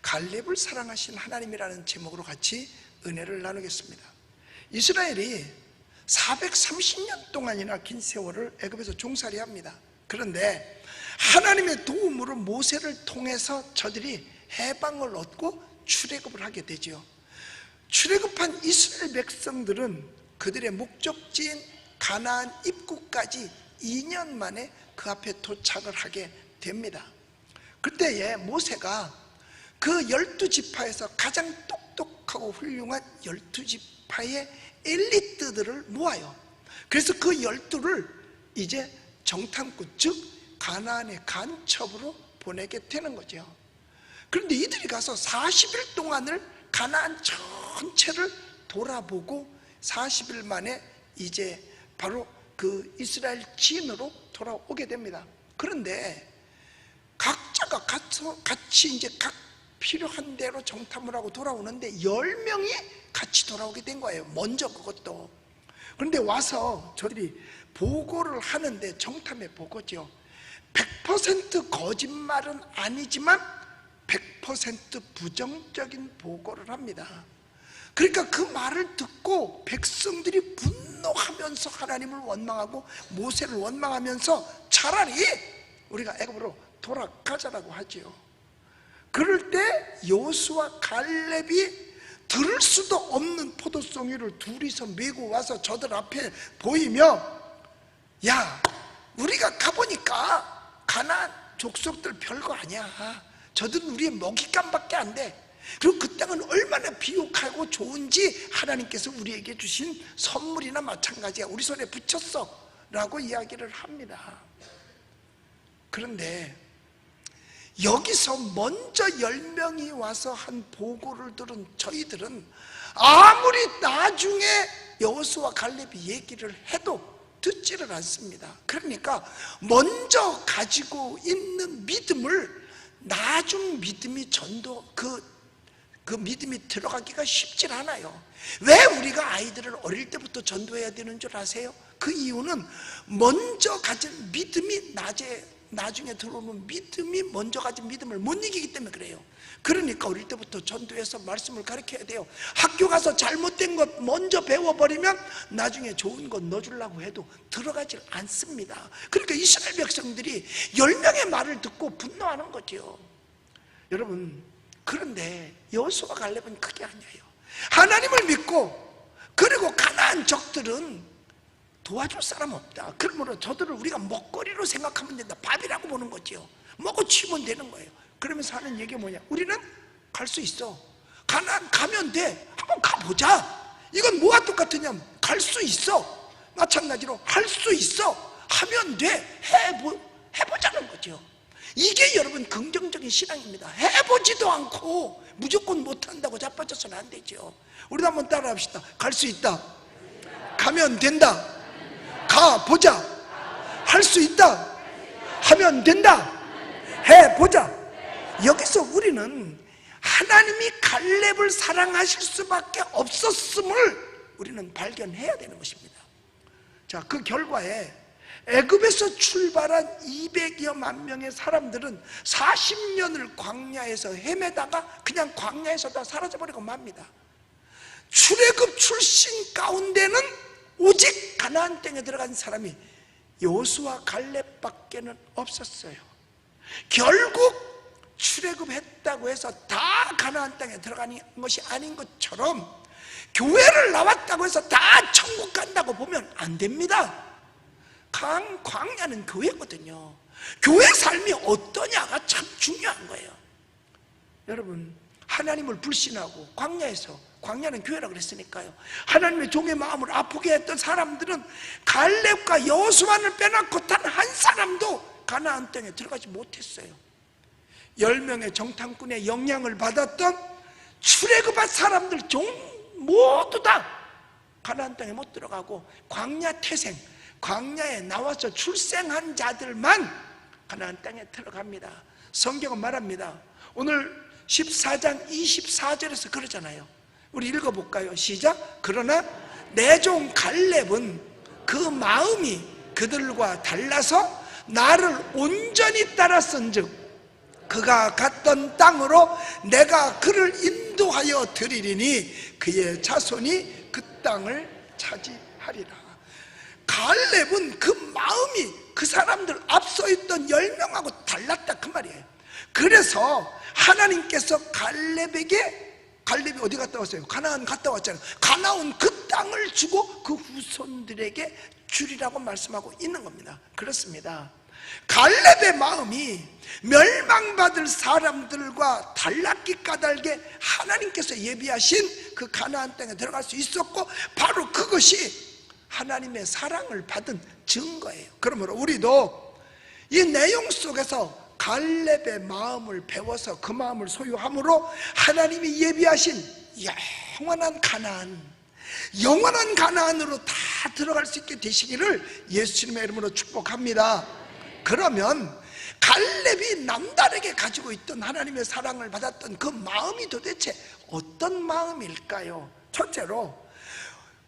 갈렙을 사랑하신 하나님이라는 제목으로 같이 은혜를 나누겠습니다. 이스라엘이 430년 동안이나 긴 세월을 애굽에서 종살이합니다. 그런데 하나님의 도움으로 모세를 통해서 저들이 해방을 얻고 출애굽을 하게 되죠. 출애굽한 이스라엘 백성들은 그들의 목적지인 가나안 입구까지 2년 만에 그 앞에 도착을 하게 됩니다. 그때에 모세가 그 12지파에서 가장 똑똑하고 훌륭한 12지파의 엘리트들을 모아요. 그래서 그 12를 이제 정탐꾼, 즉 가나안의 간첩으로 보내게 되는 거죠. 그런데 이들이 가서 40일 동안을 가나안 전체를 돌아보고 40일 만에 이제 바로 그 이스라엘 진으로 돌아오게 됩니다. 그런데 각자가 같이 이제 각 필요한 대로 정탐을 하고 돌아오는데 10명이 같이 돌아오게 된 거예요. 먼저 그것도. 그런데 와서 저들이 보고를 하는데, 정탐의 보고죠, 100% 거짓말은 아니지만 100% 부정적인 보고를 합니다. 그러니까 그 말을 듣고 백성들이 분노하면서 하나님을 원망하고 모세를 원망하면서 차라리 우리가 애굽으로 돌아가자라고 하지요. 그럴 때 여호수아 갈렙이 들을 수도 없는 포도송이를 둘이서 메고 와서 저들 앞에 보이며, 야, 우리가 가보니까 가나안 족속들 별거 아니야. 저들은 우리의 먹잇감밖에 안 돼. 그리고 그 땅은 얼마나 비옥하고 좋은지 하나님께서 우리에게 주신 선물이나 마찬가지야. 우리 손에 붙였어 라고 이야기를 합니다. 그런데 여기서 먼저 10명이 와서 한 보고를 들은 저희들은 아무리 나중에 여호수아 갈렙이 얘기를 해도 듣지를 않습니다. 그러니까 먼저 가지고 있는 믿음을 나중 믿음이 그 믿음이 들어가기가 쉽질 않아요. 왜 우리가 아이들을 어릴 때부터 전도해야 되는 줄 아세요? 그 이유는 먼저 가진 믿음이 나중에 들어오는 믿음이 먼저 가진 믿음을 못 이기기 때문에 그래요. 그러니까 어릴 때부터 전도해서 말씀을 가르쳐야 돼요. 학교 가서 잘못된 것 먼저 배워버리면 나중에 좋은 것 넣어주려고 해도 들어가질 않습니다. 그러니까 이스라엘 백성들이 10명의 말을 듣고 분노하는 거죠. 여러분, 그런데 여호수아 갈렙은 그게 아니에요. 하나님을 믿고, 그리고 가나안 적들은 도와줄 사람 없다. 그러므로 저들을 우리가 먹거리로 생각하면 된다. 밥이라고 보는 거죠. 먹고 치면 되는 거예요. 그러면서 하는 얘기가 뭐냐, 우리는 갈 수 있어. 가나안 가면 돼. 한번 가보자. 이건 뭐가 똑같으냐면 갈 수 있어. 마찬가지로 할 수 있어. 하면 돼. 해보자는 거죠. 이게 여러분 긍정적인 신앙입니다. 해보지도 않고 무조건 못한다고 자빠져서는 안 되죠. 우리도 한번 따라 합시다. 갈 수 있다. 가면 된다. 가보자. 할 수 있다. 하면 된다. 해보자. 여기서 우리는 하나님이 갈렙을 사랑하실 수밖에 없었음을 우리는 발견해야 되는 것입니다. 자, 그 결과에 애굽에서 출발한 200여만 명의 사람들은 40년을 광야에서 헤매다가 그냥 광야에서 다 사라져버리고 맙니다. 출애굽 출신 가운데는 오직 가나안 땅에 들어간 사람이 여호수아 갈렙밖에는 없었어요. 결국 출애굽했다고 해서 다 가나안 땅에 들어가는 것이 아닌 것처럼 교회를 나왔다고 해서 다 천국 간다고 보면 안 됩니다. 광야는 교회거든요. 교회 삶이 어떠냐가 참 중요한 거예요. 여러분, 하나님을 불신하고 광야는 교회라 그랬으니까요, 하나님의 종의 마음을 아프게 했던 사람들은 갈렙과 여호수아를 빼놓고 단 한 사람도 가나안 땅에 들어가지 못했어요. 10명의 정탐꾼의 영향을 받았던 출애굽한 사람들 모두 다 가나안 땅에 못 들어가고 광야 태생, 광야에 나와서 출생한 자들만 가나안 땅에 들어갑니다. 성경은 말합니다. 오늘 14장 24절에서 그러잖아요. 우리 읽어볼까요? 시작. 그러나 내 종 갈렙은 그 마음이 그들과 달라서 나를 온전히 따랐은즉 그가 갔던 땅으로 내가 그를 인도하여 드리리니 그의 자손이 그 땅을 차지하리라. 갈렙은 그 마음이 그 사람들 앞서 있던 10명하고 달랐다 그 말이에요. 그래서 하나님께서 갈렙이 어디 갔다 왔어요? 가나안 갔다 왔잖아요. 가나안 그 땅을 주고 그 후손들에게 주리라고 말씀하고 있는 겁니다. 그렇습니다. 갈렙의 마음이 멸망받을 사람들과 달랐기 까닭에 하나님께서 예비하신 그 가나안 땅에 들어갈 수 있었고, 바로 그것이 하나님의 사랑을 받은 증거예요. 그러므로 우리도 이 내용 속에서 갈렙의 마음을 배워서 그 마음을 소유함으로 하나님이 예비하신 영원한 가나안으로 다 들어갈 수 있게 되시기를 예수님의 이름으로 축복합니다. 그러면 갈렙이 남다르게 가지고 있던 하나님의 사랑을 받았던 그 마음이 도대체 어떤 마음일까요? 첫째로,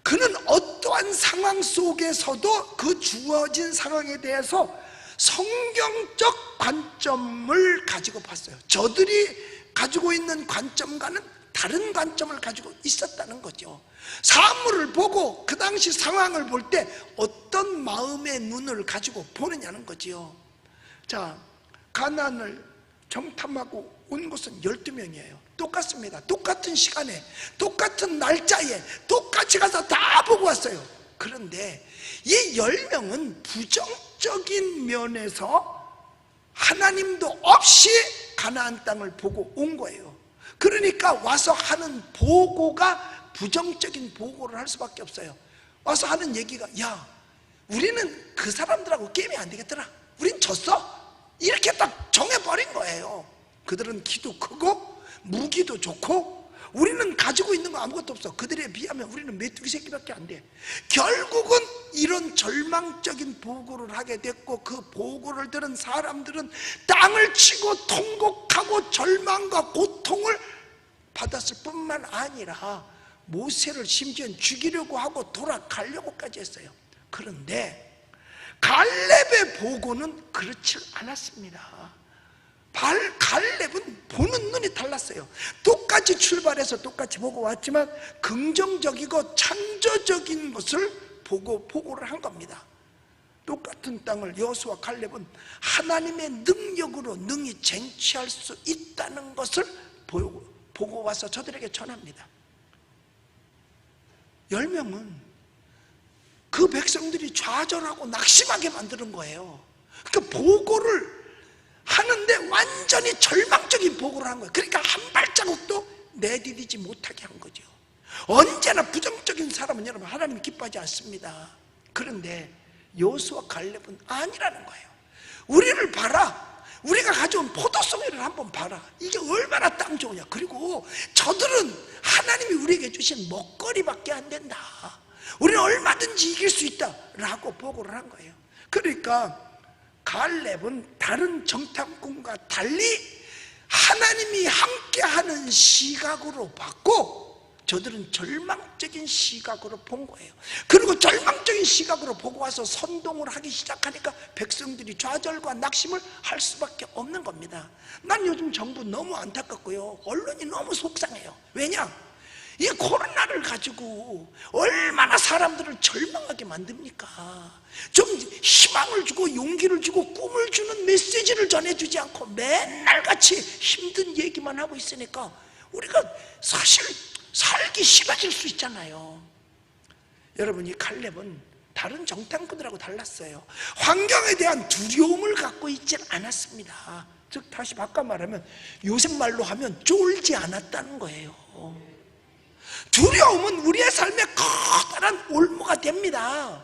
그는 어떠한 상황 속에서도 그 주어진 상황에 대해서 성경적 관점을 가지고 봤어요. 저들이 가지고 있는 관점과는 다른 관점을 가지고 있었다는 거죠. 사물을 보고 그 당시 상황을 볼 때 어떤 마음의 눈을 가지고 보느냐는 거지요. 자, 가나안을 정탐하고 온 것은 12명이에요 똑같습니다. 똑같은 시간에, 똑같은 날짜에 똑같이 가서 다 보고 왔어요. 그런데 이 10명은 부정적인 면에서 하나님도 없이 가나안 땅을 보고 온 거예요. 그러니까 와서 하는 보고가 부정적인 보고를 할 수밖에 없어요. 와서 하는 얘기가, 야, 우리는 그 사람들하고 게임이 안 되겠더라, 우린 졌어, 이렇게 딱 정해버린 거예요. 그들은 키도 크고 무기도 좋고 우리는 가지고 있는 거 아무것도 없어. 그들에 비하면 우리는 메뚜기 새끼밖에 안 돼. 결국은 이런 절망적인 보고를 하게 됐고, 그 보고를 들은 사람들은 땅을 치고 통곡하고 절망과 고통을 받았을 뿐만 아니라 모세를 심지어 죽이려고 하고 돌아가려고까지 했어요. 그런데 갈렙의 보고는 그렇지 않았습니다. 갈렙은 보는 눈이 달랐어요. 똑같이 출발해서 똑같이 보고 왔지만 긍정적이고 창조적인 것을 보고 보고를 한 겁니다. 똑같은 땅을 여호수아와 갈렙은 하나님의 능력으로 능히 쟁취할 수 있다는 것을 보고 와서 저들에게 전합니다. 10명은 그 백성들이 좌절하고 낙심하게 만드는 거예요. 그러니까 보고를 하는데 완전히 절망적인 보고를 한 거예요. 그러니까 한 발자국도 내디디지 못하게 한 거죠. 언제나 부정적인 사람은 여러분 하나님이 기뻐하지 않습니다. 그런데 여호수아와 갈렙은 아니라는 거예요. 우리를 봐라, 우리가 가져온 포도송이를 한번 봐라, 이게 얼마나 땅 좋으냐. 그리고 저들은 하나님이 우리에게 주신 먹거리밖에 안 된다, 우리는 얼마든지 이길 수 있다 라고 보고를 한 거예요. 그러니까 갈렙은 다른 정탐꾼과 달리 하나님이 함께하는 시각으로 봤고, 저들은 절망적인 시각으로 본 거예요. 그리고 절망적인 시각으로 보고 와서 선동을 하기 시작하니까 백성들이 좌절과 낙심을 할 수밖에 없는 겁니다. 난 요즘 정부 너무 안타깝고요, 언론이 너무 속상해요. 왜냐? 이 코로나를 가지고 얼마나 사람들을 절망하게 만듭니까? 좀 희망을 주고 용기를 주고 꿈을 주는 메시지를 전해주지 않고 맨날 같이 힘든 얘기만 하고 있으니까 우리가 사실 살기 싫어질 수 있잖아요. 여러분, 이 갈렙은 다른 정탐꾼들하고 달랐어요. 환경에 대한 두려움을 갖고 있지 않았습니다. 즉 다시 바꿔 말하면 요새 말로 하면 쫄지 않았다는 거예요. 두려움은 우리의 삶에 커다란 올무가 됩니다.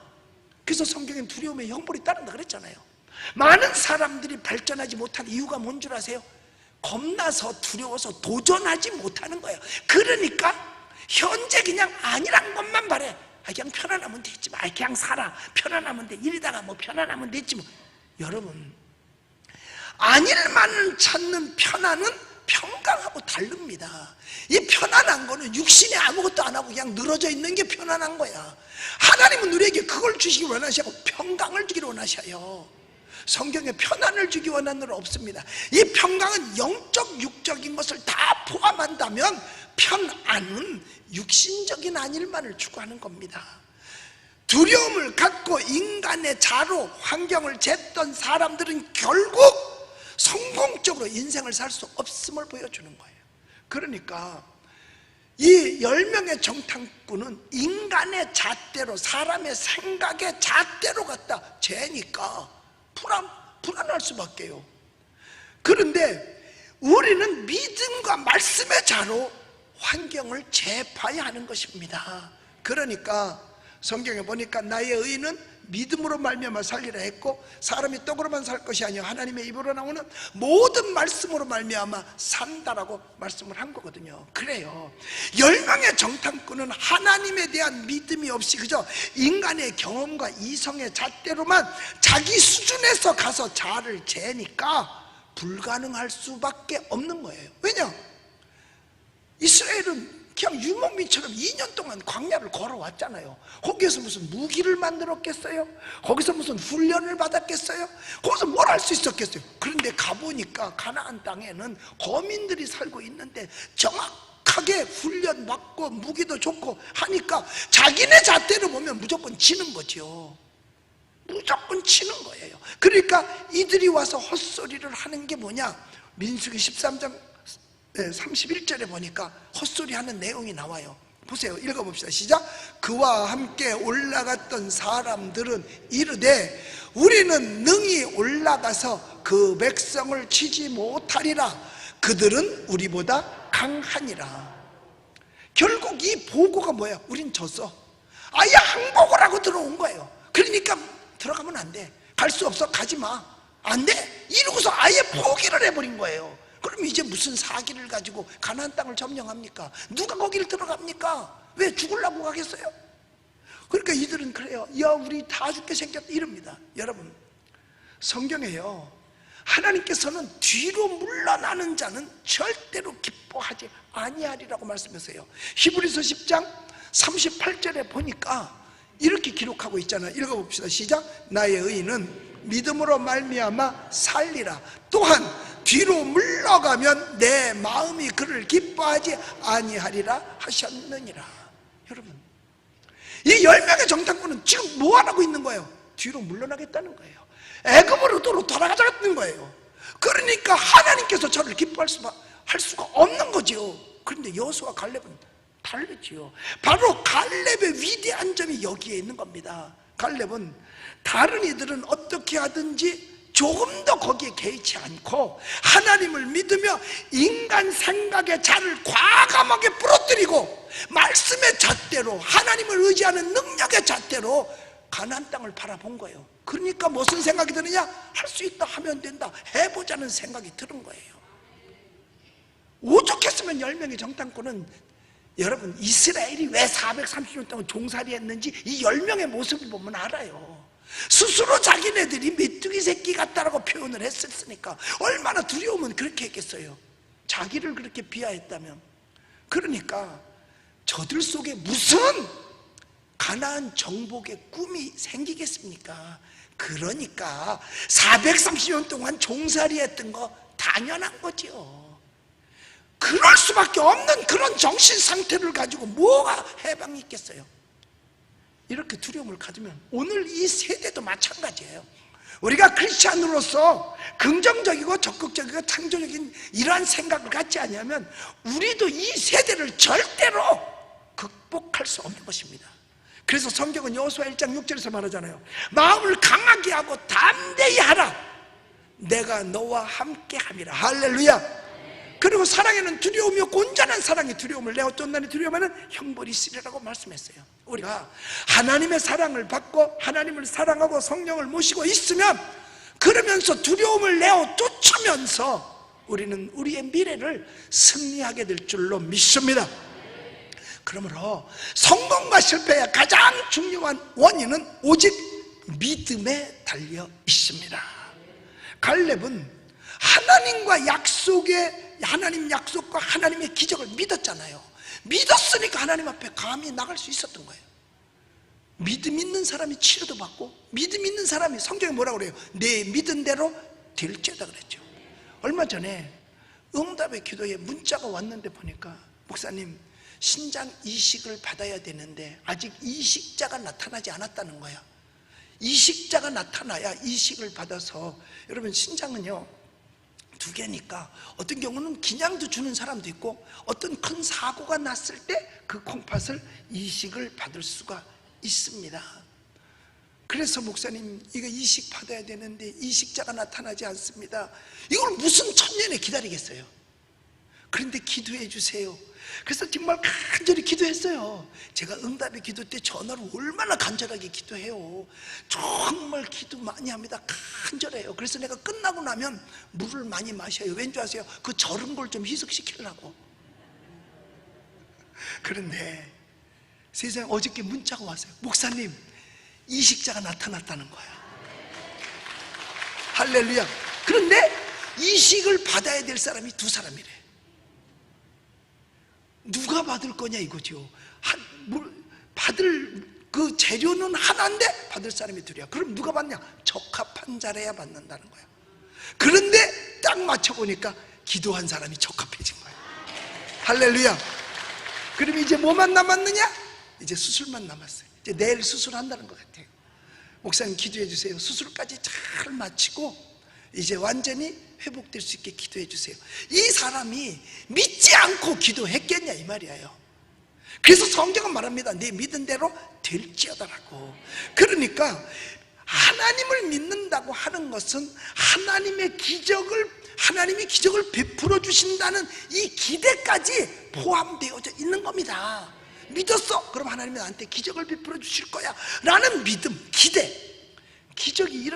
그래서 성경엔 두려움의 형벌이 따른다 그랬잖아요. 많은 사람들이 발전하지 못하는 이유가 뭔 줄 아세요? 겁나서 두려워서 도전하지 못하는 거예요. 그러니까 현재 그냥 아니란 것만 바래. 그냥 편안하면 되지 뭐, 그냥 살아, 편안하면 돼, 이러다가 뭐 편안하면 되지 뭐. 여러분, 아닐만을 찾는 편안은 평강하고 다릅니다. 이 편안한 거는 육신에 아무것도 안 하고 그냥 늘어져 있는 게 편안한 거야. 하나님은 우리에게 그걸 주시기 원하시고 평강을 주기를 원하셔요. 성경에 편안을 주기 원하는 일 없습니다. 이 평강은 영적, 육적인 것을 다 포함한다면 편안은 육신적인 안일만을 추구하는 겁니다. 두려움을 갖고 인간의 자로 환경을 쟀던 사람들은 결국 성공적으로 인생을 살 수 없음을 보여주는 거예요. 그러니까 이 10명의 정탐꾼은 인간의 잣대로, 사람의 생각의 잣대로 갖다 재니까 불안할 수밖에요. 그런데 우리는 믿음과 말씀의 자로 환경을 재봐야 하는 것입니다. 그러니까 성경에 보니까 나의 의인은 믿음으로 말미암아 살리라 했고, 사람이 떡으로만 살 것이 아니라 하나님의 입으로 나오는 모든 말씀으로 말미암아 산다라고 말씀을 한 거거든요. 그래요, 10명의 정탐꾼은 하나님에 대한 믿음이 없이 그저 인간의 경험과 이성의 잣대로만 자기 수준에서 가서 자를 재니까 불가능할 수밖에 없는 거예요. 왜냐? 이스라엘은 그냥 유목민처럼 2년 동안 광야를 걸어왔잖아요. 거기에서 무슨 무기를 만들었겠어요? 거기서 무슨 훈련을 받았겠어요? 거기서 뭘 할 수 있었겠어요? 그런데 가보니까 가나안 땅에는 거민들이 살고 있는데 정확하게 훈련 받고 무기도 좋고 하니까 자기네 잣대로 보면 무조건 지는 거죠. 무조건 치는 거예요. 그러니까 이들이 와서 헛소리를 하는 게 뭐냐? 민수기 13장 31절에 보니까 헛소리하는 내용이 나와요. 보세요, 읽어봅시다. 시작. 그와 함께 올라갔던 사람들은 이르되 우리는 능히 올라가서 그 백성을 치지 못하리라. 그들은 우리보다 강하니라. 결국 이 보고가 뭐야? 우린 졌어. 아예 항복을 하고 들어온 거예요. 그러니까 들어가면 안 돼. 갈 수 없어. 가지 마. 안 돼. 이러고서 아예 포기를 해버린 거예요. 그럼 이제 무슨 사기를 가지고 가나안 땅을 점령합니까? 누가 거기를 들어갑니까? 왜 죽으려고 가겠어요? 그러니까 이들은 그래요. 야, 우리 다 죽게 생겼다 이럽니다. 여러분, 성경에요, 하나님께서는 뒤로 물러나는 자는 절대로 기뻐하지 아니하리라고 말씀하세요. 히브리서 10장 38절에 보니까 이렇게 기록하고 있잖아요. 읽어봅시다. 시작. 나의 의인은 믿음으로 말미암아 살리라. 또한 뒤로 물러가면 내 마음이 그를 기뻐하지 아니하리라 하셨느니라. 여러분, 이 10명의 정탐꾼은 지금 뭐 하고 있는 거예요? 뒤로 물러나겠다는 거예요. 애굽으로 돌아가자는 거예요. 그러니까 하나님께서 저를 기뻐할 할 수가 없는 거죠. 그런데 여호수아와 갈렙은 다르지요. 바로 갈렙의 위대한 점이 여기에 있는 겁니다. 갈렙은 다른 이들은 어떻게 하든지 조금 더 거기에 개의치 않고 하나님을 믿으며 인간 생각의 자를 과감하게 부러뜨리고 말씀의 잣대로, 하나님을 의지하는 능력의 잣대로 가나안 땅을 바라본 거예요. 그러니까 무슨 생각이 드느냐? 할 수 있다, 하면 된다, 해보자는 생각이 드는 거예요. 오죽했으면 10명의 정탐꾼은, 여러분, 이스라엘이 왜 430년 동안 종살이 했는지 이 10명의 모습을 보면 알아요. 스스로 자기네들이 메뚜기 새끼 같다라고 표현을 했었으니까 얼마나 두려우면 그렇게 했겠어요. 자기를 그렇게 비하했다면. 그러니까 저들 속에 무슨 가나안 정복의 꿈이 생기겠습니까? 그러니까 430년 동안 종살이 했던 거 당연한 거죠. 그럴 수밖에 없는 그런 정신 상태를 가지고 뭐가 해방이 있겠어요? 이렇게 두려움을 가지면 오늘 이 세대도 마찬가지예요. 우리가 크리스찬으로서 긍정적이고 적극적이고 창조적인 이러한 생각을 갖지 않으면 우리도 이 세대를 절대로 극복할 수 없는 것입니다. 그래서 성경은 여호수아 1장 6절에서 말하잖아요. 마음을 강하게 하고 담대히 하라. 내가 너와 함께 함이라. 할렐루야. 그리고 사랑에는 두려움이 없고 온전한 사랑이 두려움을 내어 쫓나니 두려움에는 형벌이 있으리라고 말씀했어요. 우리가 하나님의 사랑을 받고 하나님을 사랑하고 성령을 모시고 있으면, 그러면서 두려움을 내어 쫓으면서 우리는 우리의 미래를 승리하게 될 줄로 믿습니다. 그러므로 성공과 실패의 가장 중요한 원인은 오직 믿음에 달려 있습니다. 갈렙은 하나님 약속과 하나님의 기적을 믿었잖아요. 믿었으니까 하나님 앞에 감히 나갈 수 있었던 거예요. 믿음 있는 사람이 치료도 받고, 믿음 있는 사람이, 성경에 뭐라고 그래요? 내 믿은 대로 될지어다 그랬죠. 얼마 전에 응답의 기도에 문자가 왔는데 보니까, 목사님 신장 이식을 받아야 되는데 아직 이식자가 나타나지 않았다는 거야. 이식자가 나타나야 이식을 받아서, 여러분 신장은요 두 개니까 어떤 경우는 그냥도 주는 사람도 있고, 어떤 큰 사고가 났을 때 그 콩팥을 이식을 받을 수가 있습니다. 그래서 목사님 이거 이식 받아야 되는데 이식자가 나타나지 않습니다. 이걸 무슨 천년에 기다리겠어요? 그런데 기도해 주세요. 그래서 정말 간절히 기도했어요. 제가 응답의 기도 때 전화로 얼마나 간절하게 기도해요. 정말 기도 많이 합니다. 간절해요. 그래서 내가 끝나고 나면 물을 많이 마셔요. 왠지 아세요? 그 절은 걸 좀 희석시키려고. 그런데 세상에 어저께 문자가 왔어요. 목사님 이식자가 나타났다는 거야. 할렐루야. 그런데 이식을 받아야 될 사람이 두 사람이래. 누가 받을 거냐 이거죠. 받을 그 재료는 하나인데 받을 사람이 둘이야. 그럼 누가 받냐? 적합한 자라야 받는다는 거야. 그런데 딱 맞춰보니까 기도한 사람이 적합해진 거야. 할렐루야. 그럼 이제 뭐만 남았느냐? 이제 수술만 남았어요. 이제 내일 수술한다는 것 같아요. 목사님 기도해 주세요. 수술까지 잘 마치고 이제 완전히 회복될 수 있게 기도해 주세요. 이 사람이 믿지 않고 기도했겠냐 이 말이에요. 그래서 성경은 말합니다. 네 믿은 대로 될지어다라고. 그러니까 하나님을 믿는다고 하는 것은 하나님이 기적을 베풀어 주신다는 이 기대까지 포함되어져 있는 겁니다. 믿었어? 그럼 하나님이 나한테 기적을 베풀어 주실 거야 라는 믿음, 기대. 기적이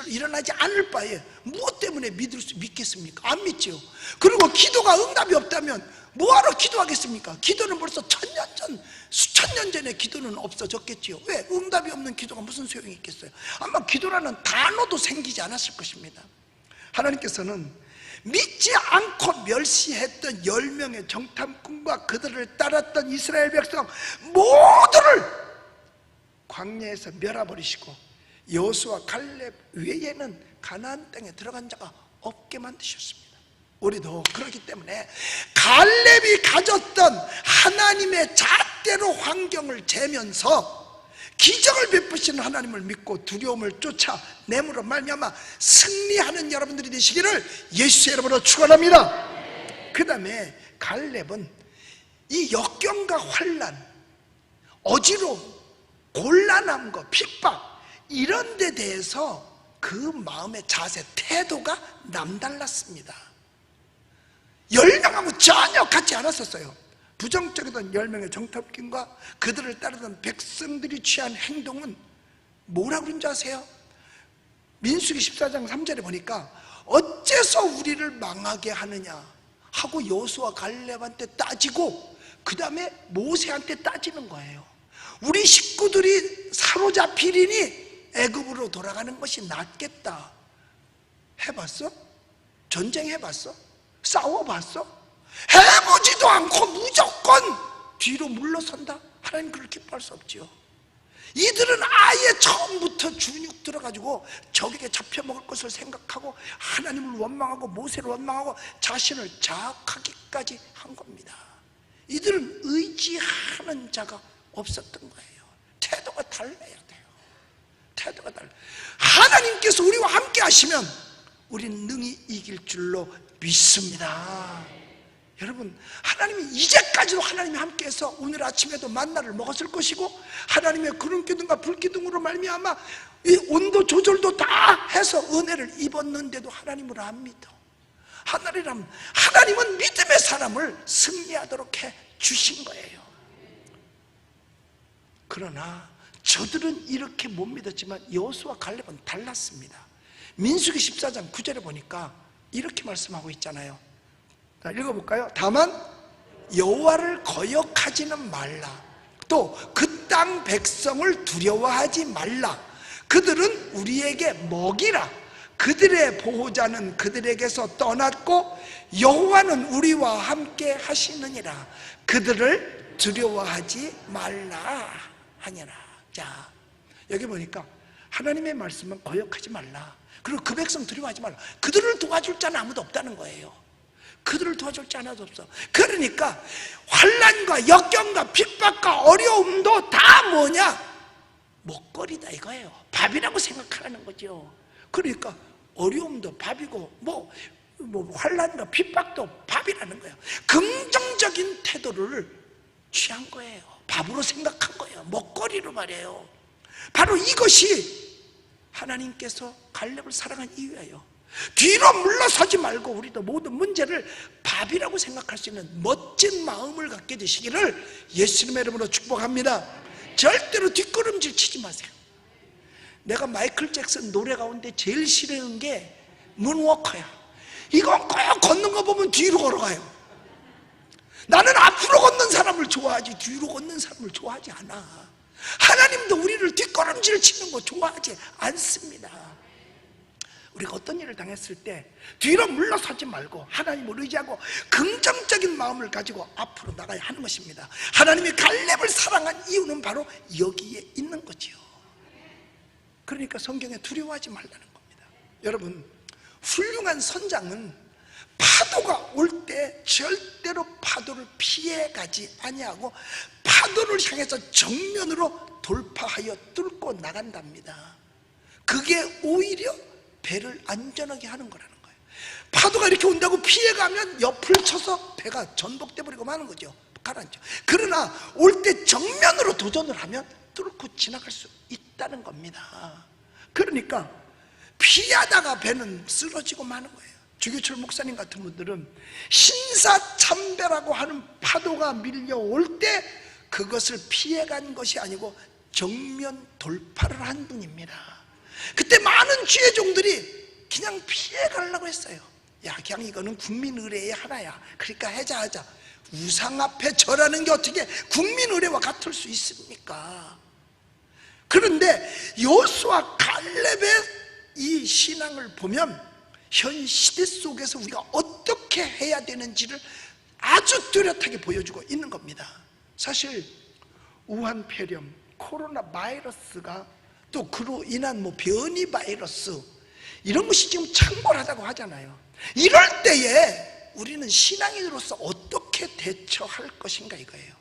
일어나지 않을 바에 무엇 때문에 믿겠습니까? 안 믿죠. 그리고 기도가 응답이 없다면 뭐하러 기도하겠습니까? 기도는 벌써 수천 년 전에 기도는 없어졌겠지요. 왜? 응답이 없는 기도가 무슨 소용이 있겠어요? 아마 기도라는 단어도 생기지 않았을 것입니다. 하나님께서는 믿지 않고 멸시했던 10명의 정탐꾼과 그들을 따랐던 이스라엘 백성 모두를 광야에서 멸해버리시고 여호수아 갈렙 외에는 가나안 땅에 들어간 자가 없게 만드셨습니다. 우리도 그렇기 때문에 갈렙이 가졌던 하나님의 잣대로 환경을 재면서 기적을 베푸시는 하나님을 믿고 두려움을 쫓아 내므로 말미암아 승리하는 여러분들이 되시기를 예수의 이름으로 축원합니다. 그 다음에 갈렙은 이 역경과 환난, 어지러움, 곤란함과 핍박 이런 데 대해서 그 마음의 자세, 태도가 남달랐습니다. 10명하고 전혀 같지 않았었어요. 부정적이던 10명의 정탐꾼과 그들을 따르던 백성들이 취한 행동은 뭐라고 그런 줄 아세요? 민수기 14장 3절에 보니까 어째서 우리를 망하게 하느냐 하고 여호수아 갈렙한테 따지고 그 다음에 모세한테 따지는 거예요. 우리 식구들이 사로잡히리니 애굽으로 돌아가는 것이 낫겠다. 해봤어? 전쟁 해봤어? 싸워봤어? 해보지도 않고 무조건 뒤로 물러선다? 하나님 그걸 기뻐할 수 없지요. 이들은 아예 처음부터 준육 들어가지고 적에게 잡혀먹을 것을 생각하고 하나님을 원망하고 모세를 원망하고 자신을 자학하기까지 한 겁니다. 이들은 의지하는 자가 없었던 거예요. 태도가 달라야 돼요. 태도가 달라. 하나님께서 우리와 함께 하시면 우리는 능히 이길 줄로 믿습니다. 여러분, 하나님이 이제까지도 하나님이 함께해서 오늘 아침에도 만나를 먹었을 것이고 하나님의 구름기둥과 불기둥으로 말미암아 이 온도 조절도 다 해서 은혜를 입었는데도 하나님을 안 믿어. 하나님은 믿음의 사람을 승리하도록 해 주신 거예요. 그러나 저들은 이렇게 못 믿었지만 여호수아 갈렙은 달랐습니다. 민수기 14장 9절에 보니까 이렇게 말씀하고 있잖아요. 자, 읽어볼까요? 다만 여호와를 거역하지는 말라. 또 그 땅 백성을 두려워하지 말라. 그들은 우리에게 먹이라. 그들의 보호자는 그들에게서 떠났고 여호와는 우리와 함께 하시느니라. 그들을 두려워하지 말라. 하니라. 자, 여기 보니까 하나님의 말씀은 거역하지 말라. 그리고 그 백성 두려워하지 말라. 그들을 도와줄 자는 아무도 없다는 거예요. 그들을 도와줄 자 하나도 없어. 그러니까 환난과 역경과 핍박과 어려움도 다 뭐냐? 먹거리다 이거예요. 밥이라고 생각하라는 거죠. 그러니까 어려움도 밥이고 뭐 환난과 핍박도 밥이라는 거예요. 긍정적인 태도를 취한 거예요. 밥으로 생각한 거예요. 먹거리로 말이에요. 바로 이것이 하나님께서 갈렙을 사랑한 이유예요. 뒤로 물러서지 말고 우리도 모든 문제를 밥이라고 생각할 수 있는 멋진 마음을 갖게 되시기를 예수님의 이름으로 축복합니다. 절대로 뒷걸음질 치지 마세요. 내가 마이클 잭슨 노래 가운데 제일 싫어하는 게 문워커야. 이건 꼭 걷는 거 보면 뒤로 걸어가요. 나는 앞으로 걷는 사람을 좋아하지 뒤로 걷는 사람을 좋아하지 않아. 하나님도 우리를 뒷걸음질 치는 거 좋아하지 않습니다. 우리가 어떤 일을 당했을 때 뒤로 물러서지 말고 하나님을 의지하고 긍정적인 마음을 가지고 앞으로 나가야 하는 것입니다. 하나님이 갈렙을 사랑한 이유는 바로 여기에 있는 거지요. 그러니까 성경에 두려워하지 말라는 겁니다. 여러분, 훌륭한 선장은 파도가 올 때 절대로 파도를 피해가지 아니하고 파도를 향해서 정면으로 돌파하여 뚫고 나간답니다. 그게 오히려 배를 안전하게 하는 거라는 거예요. 파도가 이렇게 온다고 피해가면 옆을 쳐서 배가 전복돼 버리고 마는 거죠. 가라앉죠. 그러나 올 때 정면으로 도전을 하면 뚫고 지나갈 수 있다는 겁니다. 그러니까 피하다가 배는 쓰러지고 마는 거예요. 주기철 목사님 같은 분들은 신사참배라고 하는 파도가 밀려올 때 그것을 피해간 것이 아니고 정면 돌파를 한 분입니다. 그때 많은 주의 종들이 그냥 피해가려고 했어요. 야, 그냥 이거는 국민 의례의 하나야. 그러니까 하자. 우상 앞에 절하는 게 어떻게 국민 의례와 같을 수 있습니까? 그런데 여호수아 갈렙의 이 신앙을 보면 현 시대 속에서 우리가 어떻게 해야 되는지를 아주 뚜렷하게 보여주고 있는 겁니다. 사실 우한 폐렴, 코로나 바이러스가 또 그로 인한 변이 바이러스 이런 것이 지금 창궐하다고 하잖아요. 이럴 때에 우리는 신앙인으로서 어떻게 대처할 것인가 이거예요.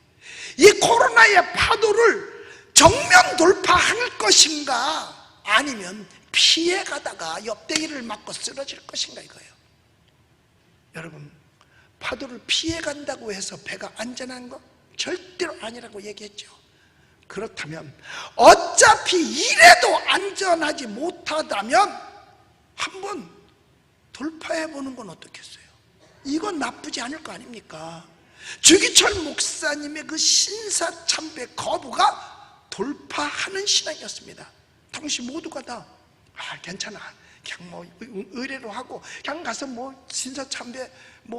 이 코로나의 파도를 정면 돌파할 것인가 아니면 피해가다가 옆대기를 맞고 쓰러질 것인가 이거예요. 여러분, 파도를 피해간다고 해서 배가 안전한 거 절대로 아니라고 얘기했죠. 그렇다면 어차피 이래도 안전하지 못하다면 한번 돌파해보는 건 어떻겠어요? 이건 나쁘지 않을 거 아닙니까? 주기철 목사님의 그 신사참배 거부가 돌파하는 신앙이었습니다. 당시 모두가 다 괜찮아, 그냥 의례로 하고 그냥 가서 신사참배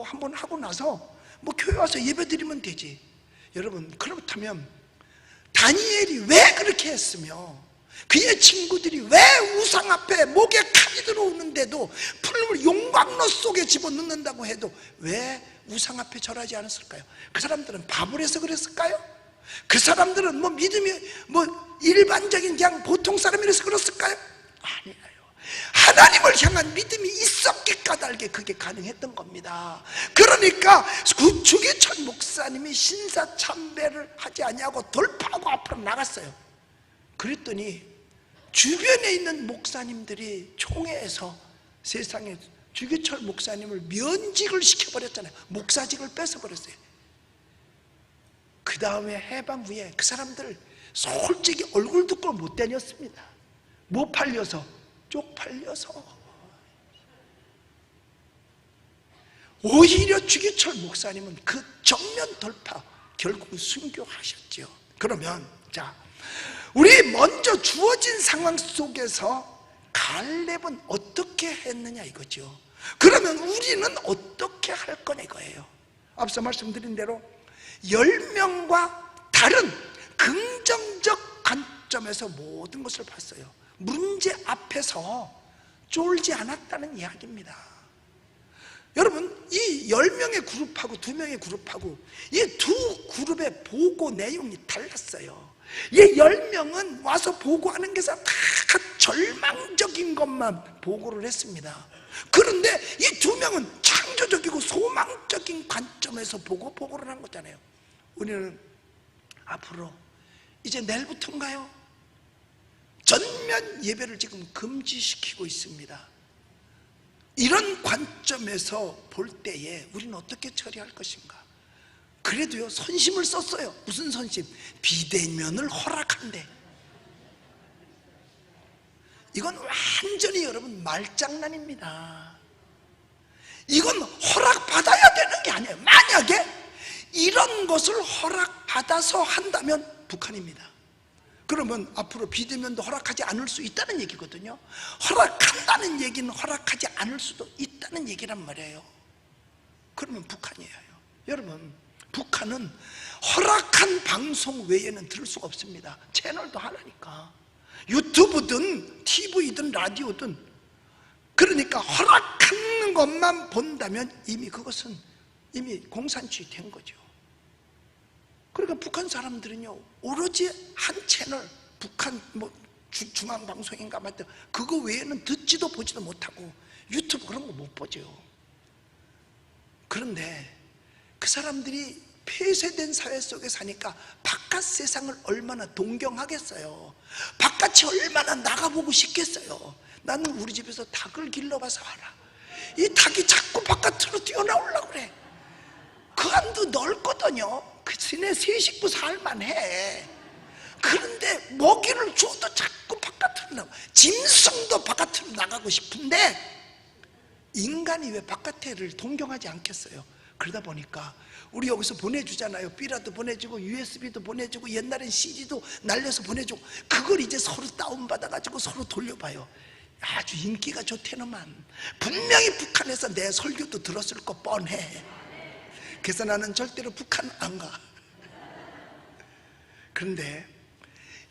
한번 하고 나서 교회 와서 예배 드리면 되지. 여러분, 그렇다면 다니엘이 왜 그렇게 했으며 그의 친구들이 왜 우상 앞에 목에 칼이 들어오는데도 풀을 용광로 속에 집어넣는다고 해도 왜 우상 앞에 절하지 않았을까요? 그 사람들은 바보를 해서 그랬을까요? 그 사람들은 믿음이 일반적인 그냥 보통 사람이라서 그랬을까요? 아니에요. 하나님을 향한 믿음이 있었기 까닭에 그게 가능했던 겁니다. 그러니까 주기철 목사님이 신사참배를 하지 아니하고 돌파하고 앞으로 나갔어요. 그랬더니 주변에 있는 목사님들이 총회에서 세상에 주기철 목사님을 면직을 시켜버렸잖아요. 목사직을 뺏어버렸어요. 그 다음에 해방 후에 그 사람들 솔직히 얼굴도 꼴 못 다녔습니다. 못 팔려서, 쪽팔려서. 오히려 주기철 목사님은 그 정면 돌파 결국 순교하셨죠. 그러면 우리 먼저 주어진 상황 속에서 갈렙은 어떻게 했느냐 이거죠. 그러면 우리는 어떻게 할 거냐 이거예요. 앞서 말씀드린 대로 10명과 다른 긍정적 관점에서 모든 것을 봤어요. 문제 앞에서 쫄지 않았다는 이야기입니다. 여러분, 이 10명의 그룹하고 2명의 그룹하고 이 두 그룹의 보고 내용이 달랐어요. 이 10명은 와서 보고하는 게서 다 절망적인 것만 보고를 했습니다. 그런데 이 2명은 창조적이고 소망적인 관점에서 보고를 한 거잖아요. 우리는 앞으로 이제 내일부터인가요? 전면 예배를 지금 금지시키고 있습니다. 이런 관점에서 볼 때에 우리는 어떻게 처리할 것인가? 그래도요, 선심을 썼어요. 무슨 선심? 비대면을 허락한대. 이건 완전히 여러분 말장난입니다. 이건 허락받아야 되는 게 아니에요. 만약에 이런 것을 허락받아서 한다면 북한입니다. 그러면 앞으로 비대면도 허락하지 않을 수 있다는 얘기거든요. 허락한다는 얘기는 허락하지 않을 수도 있다는 얘기란 말이에요. 그러면 북한이에요. 여러분, 북한은 허락한 방송 외에는 들을 수가 없습니다. 채널도 하나니까. 유튜브든 TV든 라디오든. 그러니까 허락하는 것만 본다면 이미 그것은 이미 공산주의 된 거죠. 그러니까 북한 사람들은요, 오로지 한 채널, 북한 중앙방송인가 맞다, 그거 외에는 듣지도 보지도 못하고 유튜브 그런 거 못 보죠. 그런데 그 사람들이 폐쇄된 사회 속에 사니까 바깥 세상을 얼마나 동경하겠어요. 바깥이 얼마나 나가보고 싶겠어요. 나는 우리 집에서 닭을 길러봐서 알아. 이 닭이 자꾸 바깥으로 뛰어나오려고 그래. 그 안도 넓거든요. 그 지네 세 식구 살만해. 그런데 먹이를 줘도 자꾸 바깥으로 나와. 짐승도 바깥으로 나가고 싶은데 인간이 왜 바깥에를 동경하지 않겠어요? 그러다 보니까 우리 여기서 보내주잖아요. 삐라도 보내주고 USB도 보내주고 옛날엔 CD도 날려서 보내주고 그걸 이제 서로 다운받아가지고 서로 돌려봐요. 아주 인기가 좋대너만. 분명히 북한에서 내 설교도 들었을 거 뻔해. 그래서 나는 절대로 북한 안 가. 그런데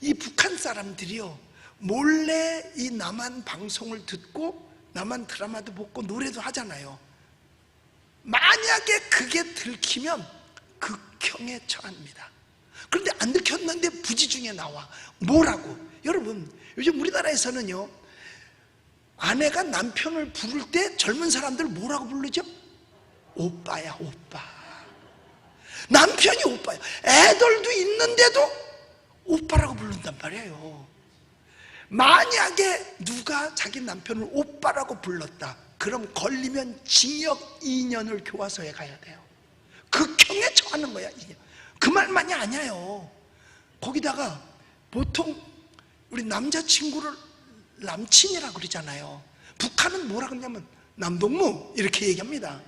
이 북한 사람들이요, 몰래 이 남한 방송을 듣고 남한 드라마도 보고 노래도 하잖아요. 만약에 그게 들키면 극형에 처합니다. 그런데 안 들켰는데 부지 중에 나와. 뭐라고? 여러분, 요즘 우리나라에서는요, 아내가 남편을 부를 때 젊은 사람들 뭐라고 부르죠? 오빠야, 오빠. 남편이 오빠야. 애들도 있는데도 오빠라고 부른단 말이에요. 만약에 누가 자기 남편을 오빠라고 불렀다, 그럼 걸리면 징역 2년을 교화소에 가야 돼요. 극형에 처하는 거야. 그 말만이 아니에요. 거기다가 보통 우리 남자친구를 남친이라고 그러잖아요. 북한은 뭐라 그러냐면 남동무 이렇게 얘기합니다.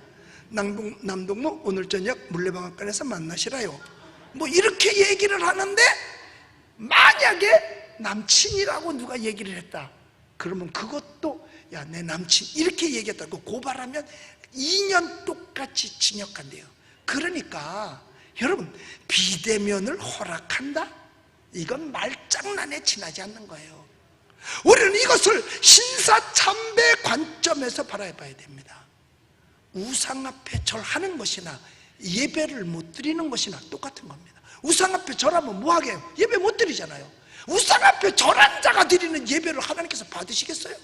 남동무 오늘 저녁 물레방앗간에서 만나시라요. 뭐 이렇게 얘기를 하는데 만약에 남친이라고 누가 얘기를 했다, 그러면 그것도 야, 내 남친 이렇게 얘기했다고 고발하면 2년 똑같이 징역 간대요. 그러니까 여러분, 비대면을 허락한다? 이건 말장난에 지나지 않는 거예요. 우리는 이것을 신사참배 관점에서 바라봐야 됩니다. 우상 앞에 절하는 것이나 예배를 못 드리는 것이나 똑같은 겁니다. 우상 앞에 절하면 뭐하게 해요? 예배 못 드리잖아요. 우상 앞에 절한 자가 드리는 예배를 하나님께서 받으시겠어요?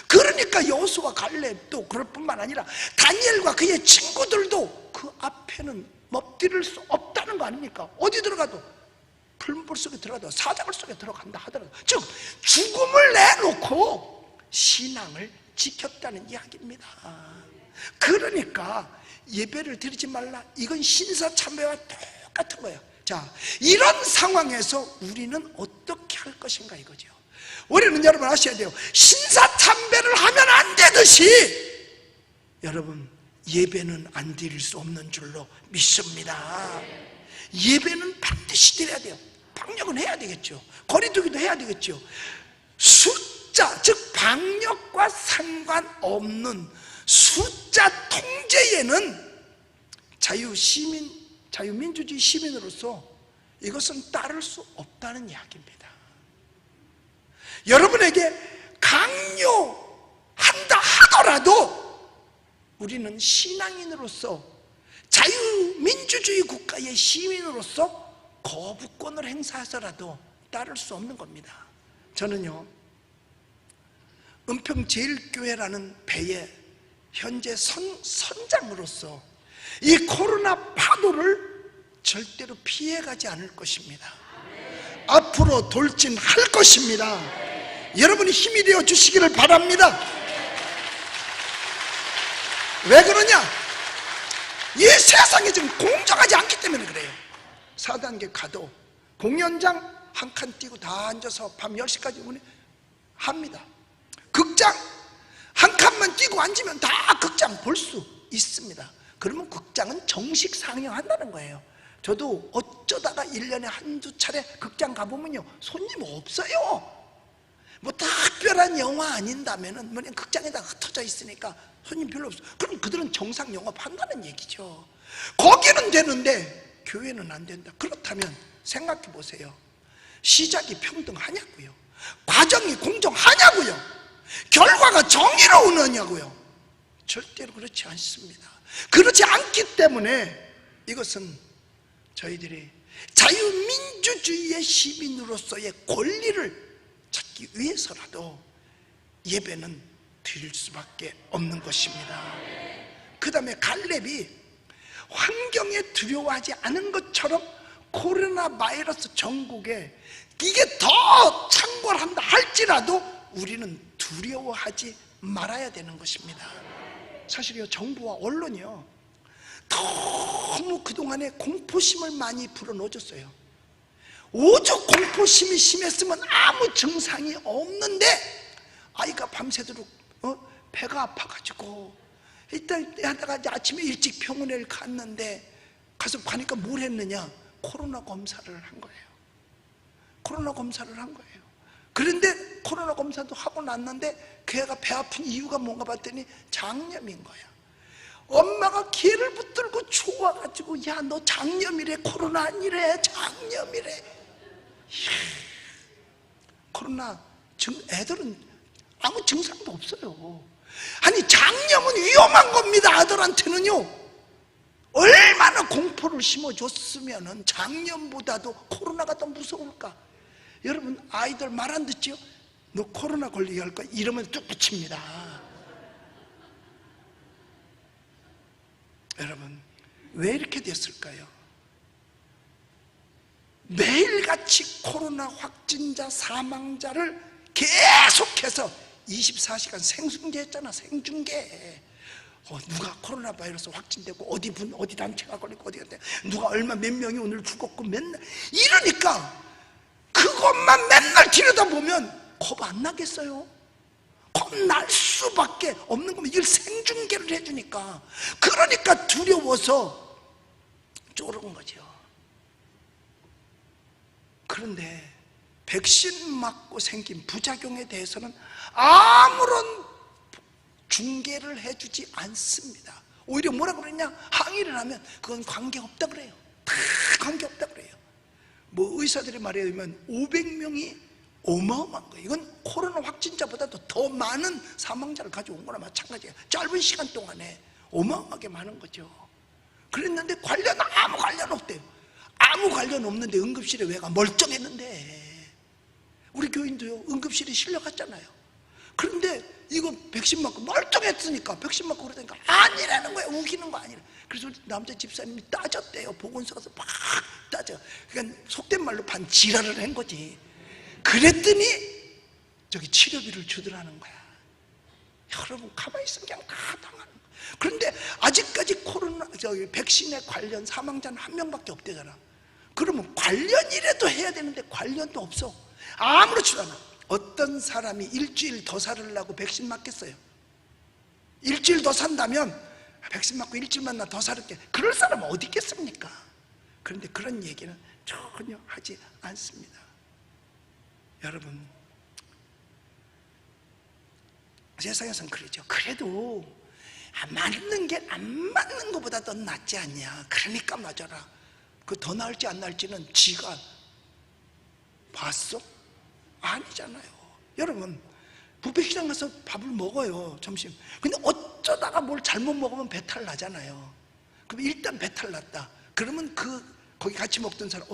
그러니까 여호수아 갈렙도 그럴 뿐만 아니라 다니엘과 그의 친구들도 그 앞에는 엎드릴 수 없다는 거 아닙니까? 어디 들어가도, 풀물 속에 들어가도, 사자굴 속에 들어간다 하더라도, 즉 죽음을 내놓고 신앙을 지켰다는 이야기입니다. 그러니까 예배를 드리지 말라, 이건 신사참배와 똑같은 거예요. 자, 이런 상황에서 우리는 어떻게 할 것인가 이거죠. 우리는 여러분 아셔야 돼요. 신사참배를 하면 안 되듯이 여러분 예배는 안 드릴 수 없는 줄로 믿습니다. 예배는 반드시 드려야 돼요. 방역은 해야 되겠죠. 거리두기도 해야 되겠죠. 숫자, 즉 방역과 상관없는 숫자 통제에는 자유민주주의 시민으로서 이것은 따를 수 없다는 이야기입니다. 여러분에게 강요한다 하더라도 우리는 신앙인으로서 자유민주주의 국가의 시민으로서 거부권을 행사해서라도 따를 수 없는 겁니다. 저는요, 은평제일교회라는 배에 현재 선장으로서 이 코로나 파도를 절대로 피해가지 않을 것입니다. 앞으로 돌진할 것입니다. 여러분이 힘이 되어 주시기를 바랍니다. 왜 그러냐? 이 세상이 지금 공정하지 않기 때문에 그래요. 4단계 가도 공연장 한 칸 띄고 다 앉아서 밤 10시까지 합니다. 극장 한 칸만 띄고 앉으면 다 극장 볼 수 있습니다. 그러면 극장은 정식 상영한다는 거예요. 저도 어쩌다가 1년에 한두 차례 극장 가보면요, 손님 없어요. 뭐 특별한 영화 아닌다면은 뭐냐, 극장에다 흩어져 있으니까 손님 별로 없어. 그럼 그들은 정상 영업한다는 얘기죠. 거기는 되는데 교회는 안 된다. 그렇다면 생각해 보세요. 시작이 평등하냐고요? 과정이 공정하냐고요? 결과가 정의로우느냐고요? 절대로 그렇지 않습니다. 그렇지 않기 때문에 이것은 저희들이 자유민주주의의 시민으로서의 권리를 찾기 위해서라도 예배는 드릴 수밖에 없는 것입니다. 그 다음에 갈렙이 환경에 두려워하지 않은 것처럼 코로나 바이러스 전국에 이게 더 창궐한다 할지라도 우리는 두려워하지 말아야 되는 것입니다. 사실요, 정부와 언론이요, 너무 그동안에 공포심을 많이 불어넣어줬어요. 오죽 공포심이 심했으면 아무 증상이 없는데 아이가 밤새도록 배가 아파가지고 일단 하다가 아침에 일찍 병원에 갔는데 가서 가니까 뭘 했느냐? 코로나 검사를 한 거예요. 코로나 검사를 한 거예요. 그런데 코로나 검사도 하고 났는데 그 애가 배 아픈 이유가 뭔가 봤더니 장염인 거야. 엄마가 걔를 붙들고 좋아가지고, 야, 너 장염이래. 코로나 아니래. 장염이래. 코로나 애들은 아무 증상도 없어요. 아니, 장염은 위험한 겁니다. 아들한테는요. 얼마나 공포를 심어줬으면 장염보다도 코로나가 더 무서울까? 여러분, 아이들 말 안 듣죠? 너 코로나 걸리게 할 거야 이러면 뚝 붙입니다. 여러분, 왜 이렇게 됐을까요? 매일같이 코로나 확진자 사망자를 계속해서 24시간 생중계했잖아. 생중계. 누가 코로나 바이러스 확진되고 어디 단체가 걸리고 어디 갔대, 누가 얼마 몇 명이 오늘 죽었고, 맨날 이러니까 그것만 맨날 들여다보면 겁 안 나겠어요? 겁날 수밖에 없는 겁니다. 이걸 생중계를 해주니까. 그러니까 두려워서 쪼른 거죠. 그런데 백신 맞고 생긴 부작용에 대해서는 아무런 중계를 해주지 않습니다. 오히려 뭐라 그러냐? 항의를 하면 그건 관계없다 그래요. 다 관계없다 그래요. 뭐 의사들이 말하면 500명이 어마어마한 거예요. 이건 코로나 확진자보다도 더 많은 사망자를 가져온 거나 마찬가지예요. 짧은 시간 동안에 어마어마하게 많은 거죠. 그랬는데 아무 관련 없대요. 아무 관련 없는데 응급실에 왜 가? 멀쩡했는데. 우리 교인도요, 응급실에 실려갔잖아요. 그런데 이거 백신 맞고 멀쩡했으니까 백신 맞고 그러니까 아니라는 거예요. 우기는 거 아니라. 그래서 우리 남자 집사님이 따졌대요. 보건소 가서 막 따져. 그러니까 속된 말로 반 지랄을 한 거지. 그랬더니 저기 치료비를 주더라는 거야. 여러분, 가만히 있으면 그냥 다 당하는 거야. 그런데 아직까지 백신에 관련 사망자는 한 명밖에 없대잖아. 그러면 관련이라도 해야 되는데 관련도 없어. 아무렇지도 않아. 어떤 사람이 일주일 더 살으려고 백신 맞겠어요? 일주일 더 산다면 백신 맞고 일주일만 나 더 살을게, 그럴 사람은 어디 있겠습니까? 그런데 그런 얘기는 전혀 하지 않습니다. 여러분, 세상에선 그러죠. 그래도 맞는 게 안 맞는 것보다 더 낫지 않냐. 그러니까 맞아라. 그 더 나을지 안 나을지는 지가 봤어? 아니잖아요. 여러분, 뷔페 시장 가서 밥을 먹어요, 점심. 근데 어쩌다가 뭘 잘못 먹으면 배탈 나잖아요. 그럼 일단 배탈 났다. 그러면 거기 같이 먹던 사람,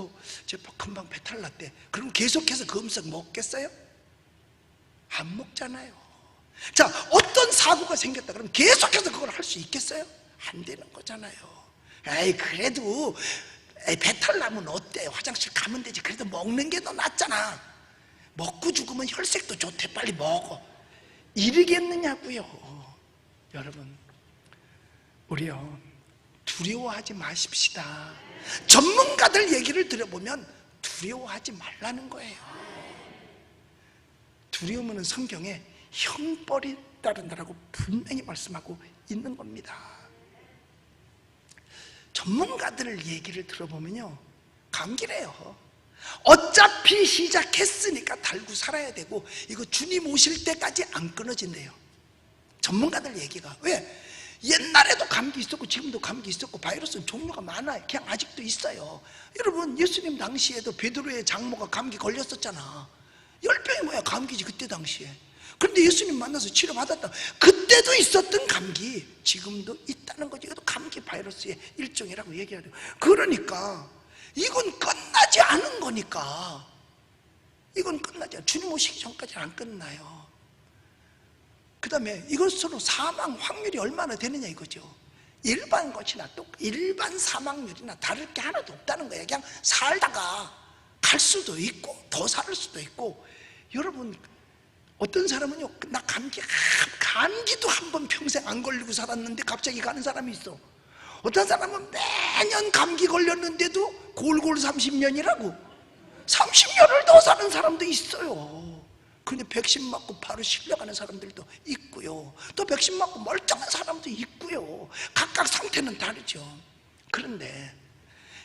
쟤 금방 배탈 났대. 그럼 계속해서 그 음식 먹겠어요? 안 먹잖아요. 자, 어떤 사고가 생겼다 그러면 계속해서 그걸 할 수 있겠어요? 안 되는 거잖아요. 그래도 배탈 나면 어때? 화장실 가면 되지. 그래도 먹는 게 더 낫잖아. 먹고 죽으면 혈색도 좋대. 빨리 먹어. 이러겠느냐고요. 여러분, 우리요, 두려워하지 마십시다. 전문가들 얘기를 들어보면 두려워하지 말라는 거예요. 두려움은 성경에 형벌이 따른다라고 분명히 말씀하고 있는 겁니다. 전문가들 얘기를 들어보면요, 감기래요. 어차피 시작했으니까 달고 살아야 되고, 이거 주님 오실 때까지 안 끊어진대요. 전문가들 얘기가. 왜? 옛날에도 감기 있었고 지금도 감기 있었고 바이러스는 종류가 많아요. 그냥 아직도 있어요. 여러분, 예수님 당시에도 베드로의 장모가 감기 걸렸었잖아. 열병이 뭐야, 감기지 그때 당시에. 그런데 예수님 만나서 치료받았다. 그때도 있었던 감기 지금도 있다는 거지. 이것도 감기 바이러스의 일종이라고 얘기해야 돼요. 그러니까 이건 끝나지 않은 거니까. 이건 끝나지 않아요. 주님 오시기 전까지는 안 끝나요. 그 다음에 이것으로 사망 확률이 얼마나 되느냐 이거죠. 일반 것이나 일반 사망률이나 다를 게 하나도 없다는 거예요. 그냥 살다가 갈 수도 있고 더 살 수도 있고. 여러분, 어떤 사람은요, 나 감기도 한 번 평생 안 걸리고 살았는데 갑자기 가는 사람이 있어. 어떤 사람은 매년 감기 걸렸는데도 골골 30년이라고 30년을 더 사는 사람도 있어요. 근데 백신 맞고 바로 실려가는 사람들도 있고요, 또 백신 맞고 멀쩡한 사람도 있고요. 각각 상태는 다르죠. 그런데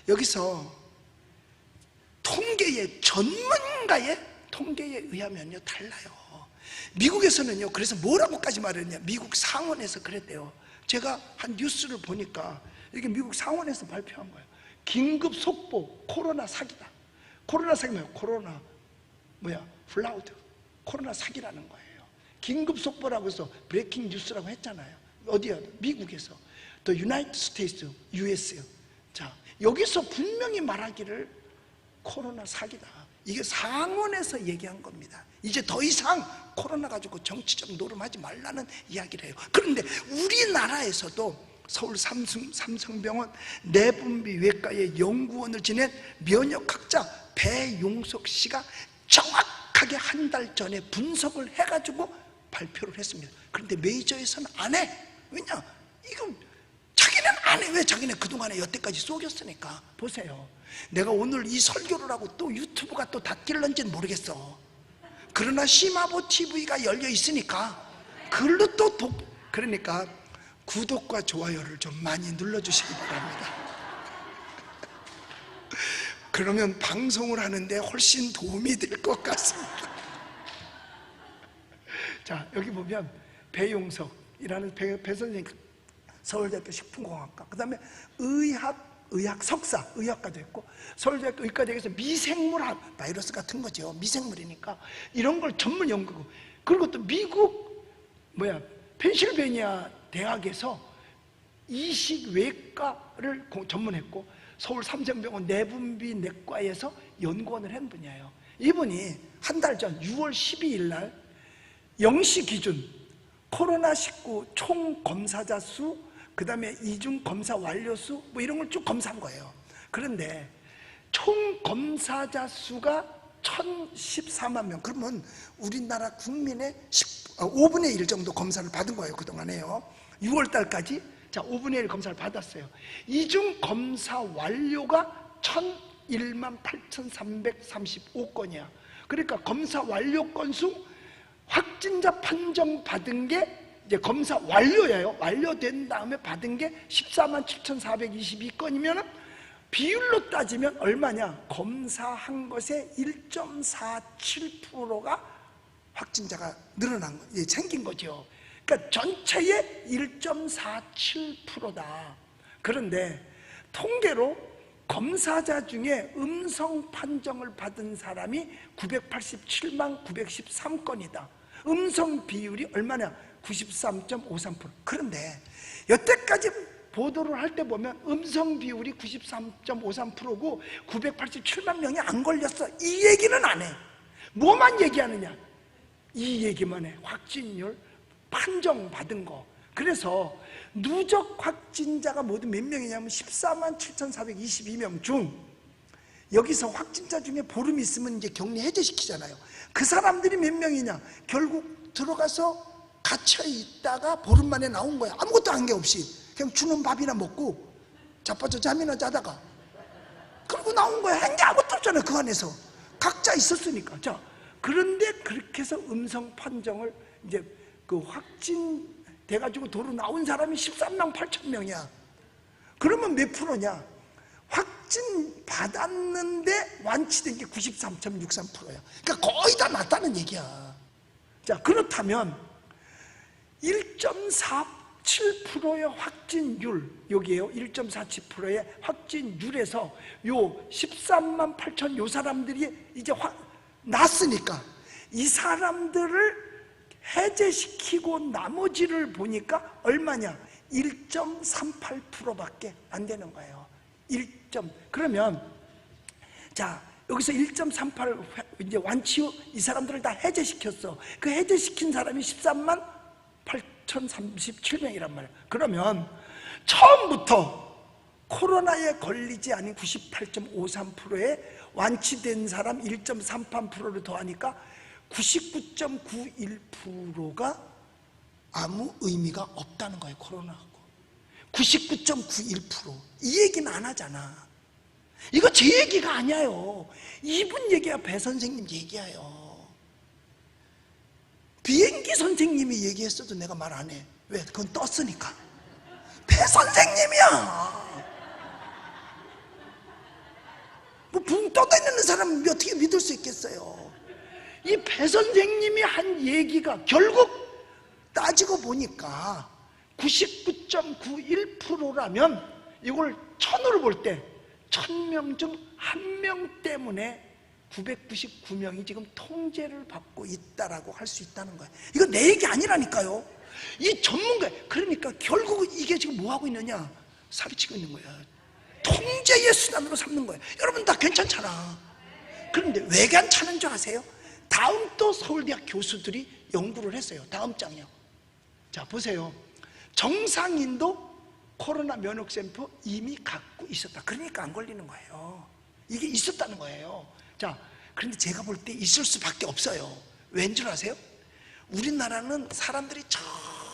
여기서 전문가의 통계에 의하면요 달라요. 미국에서는요, 그래서 뭐라고까지 말했냐, 미국 상원에서 그랬대요. 제가 한 뉴스를 보니까 이게 미국 상원에서 발표한 거예요. 긴급 속보, 코로나 사기다. 코로나 사기 플라우드, 코로나 사기라는 거예요. 긴급 속보라고 해서 브레이킹 뉴스라고 했잖아요. 어디야? 미국에서. The United States, US. 자, 여기서 분명히 말하기를 코로나 사기다. 이게 상원에서 얘기한 겁니다. 이제 더 이상 코로나 가지고 정치적 노름하지 말라는 이야기를 해요. 그런데 우리나라에서도 서울 삼성병원 내분비 외과의 연구원을 지낸 면역학자 배용석 씨가 정확하게 한 달 전에 분석을 해가지고 발표를 했습니다. 그런데 메이저에서는 안 해. 왜냐? 이건 자기는 안 해. 왜? 자기는 그동안에 여태까지 속였으니까. 보세요, 내가 오늘 이 설교를 하고 또 유튜브가 또 닫힐런지는 모르겠어. 그러나 시마보 TV가 열려 있으니까 글로 그러니까 구독과 좋아요를 좀 많이 눌러주시기 바랍니다. 그러면 방송을 하는데 훨씬 도움이 될 것 같습니다. 자, 여기 보면 배용석이라는 배 선생님, 서울대학교 식품공학과, 그 다음에 의학 석사, 의학과도 있고, 서울대학교 의과대학에서 미생물 바이러스 같은 거죠. 미생물이니까 이런 걸 전문 연구고, 그리고 또 미국 펜실베니아 대학에서 이식외과를 전문했고, 서울 삼성병원 내분비 내과에서 연구원을 한 분이에요. 이분이 한 달 전 6월 12일 날 0시 기준 코로나19 총 검사자 수, 그 다음에 이중 검사 완료 수, 이런 걸 쭉 검사한 거예요. 그런데 총 검사자 수가 1014만 명. 그러면 우리나라 국민의 5분의 1 정도 검사를 받은 거예요, 그동안에요. 6월 달까지. 자, 5분의 1 검사를 받았어요. 이중 검사 완료가 1001만 8,335건이야. 그러니까 검사 완료 건수, 확진자 판정 받은 게 이제 검사 완료예요. 완료된 다음에 받은 게 14만 7,422건이면 비율로 따지면 얼마냐? 검사한 것의 1.47%가 확진자가 생긴 거죠. 그러니까 전체의 1.47%다. 그런데 통계로 검사자 중에 음성 판정을 받은 사람이 987만 913건이다. 음성 비율이 얼마냐? 93.53%. 그런데 여태까지 보도를 할 때 보면 음성 비율이 93.53%고 987만 명이 안 걸렸어, 이 얘기는 안 해. 뭐만 얘기하느냐? 이 얘기만 해. 확진율 판정받은 거. 그래서 누적 확진자가 모두 몇 명이냐면 14만 7,422명 중, 여기서 확진자 중에 보름 있으면 이제 격리 해제시키잖아요. 그 사람들이 몇 명이냐? 결국 들어가서 갇혀 있다가 보름 만에 나온 거야. 아무것도 한 게 없이 그냥 주는 밥이나 먹고 자빠져 잠이나 자다가 그러고 나온 거야. 한 게 아무것도 없잖아요. 그 안에서 각자 있었으니까. 자, 그런데 그렇게 해서 음성 판정을 이제 그 확진 돼가지고 도로 나온 사람이 13만 8천 명이야. 그러면 몇 프로냐? 확진 받았는데 완치된 게 93.63%야. 그러니까 거의 다 낫다는 얘기야. 자, 그렇다면 1.47%의 확진율, 여기에요. 1.47%의 확진율에서 요 13만 8천 요 사람들이 이제 났으니까 이 사람들을 해제시키고 나머지를 보니까 얼마냐? 1.38%밖에 안 되는 거예요. 그러면 자, 여기서 1.38 이제 완치 후 이 사람들을 다 해제시켰어. 그 해제시킨 사람이 13만 8,037명이란 말이야. 그러면 처음부터 코로나에 걸리지 않은 98.53%에 완치된 사람 1.38%를 더하니까 99.91%가 아무 의미가 없다는 거예요. 코로나하고 99.91%. 이 얘기는 안 하잖아. 이거 제 얘기가 아니에요. 이분 얘기야. 배 선생님 얘기예요. 비행기 선생님이 얘기했어도 내가 말 안 해. 왜? 그건 떴으니까. 배 선생님이야. 뭐 붕 떠다니는 사람 어떻게 믿을 수 있겠어요? 이 배 선생님이 한 얘기가 결국 따지고 보니까 99.91%라면 이걸 1000으로 볼 때 1000명 중 1명 때문에 999명이 지금 통제를 받고 있다라고 할 수 있다는 거예요. 이거 내 얘기 아니라니까요. 이 전문가. 그러니까 결국 이게 지금 뭐 하고 있느냐? 사기치고 있는 거야. 통제의 수단으로 삼는 거예요. 여러분 다 괜찮잖아. 그런데 왜 괜찮은 줄 아세요? 다음 또 서울대학 교수들이 연구를 했어요. 다음 장이요. 자, 보세요. 정상인도 코로나 면역 샘플 이미 갖고 있었다. 그러니까 안 걸리는 거예요. 이게 있었다는 거예요. 자, 그런데 제가 볼 때 있을 수밖에 없어요. 왠 줄 아세요? 우리나라는 사람들이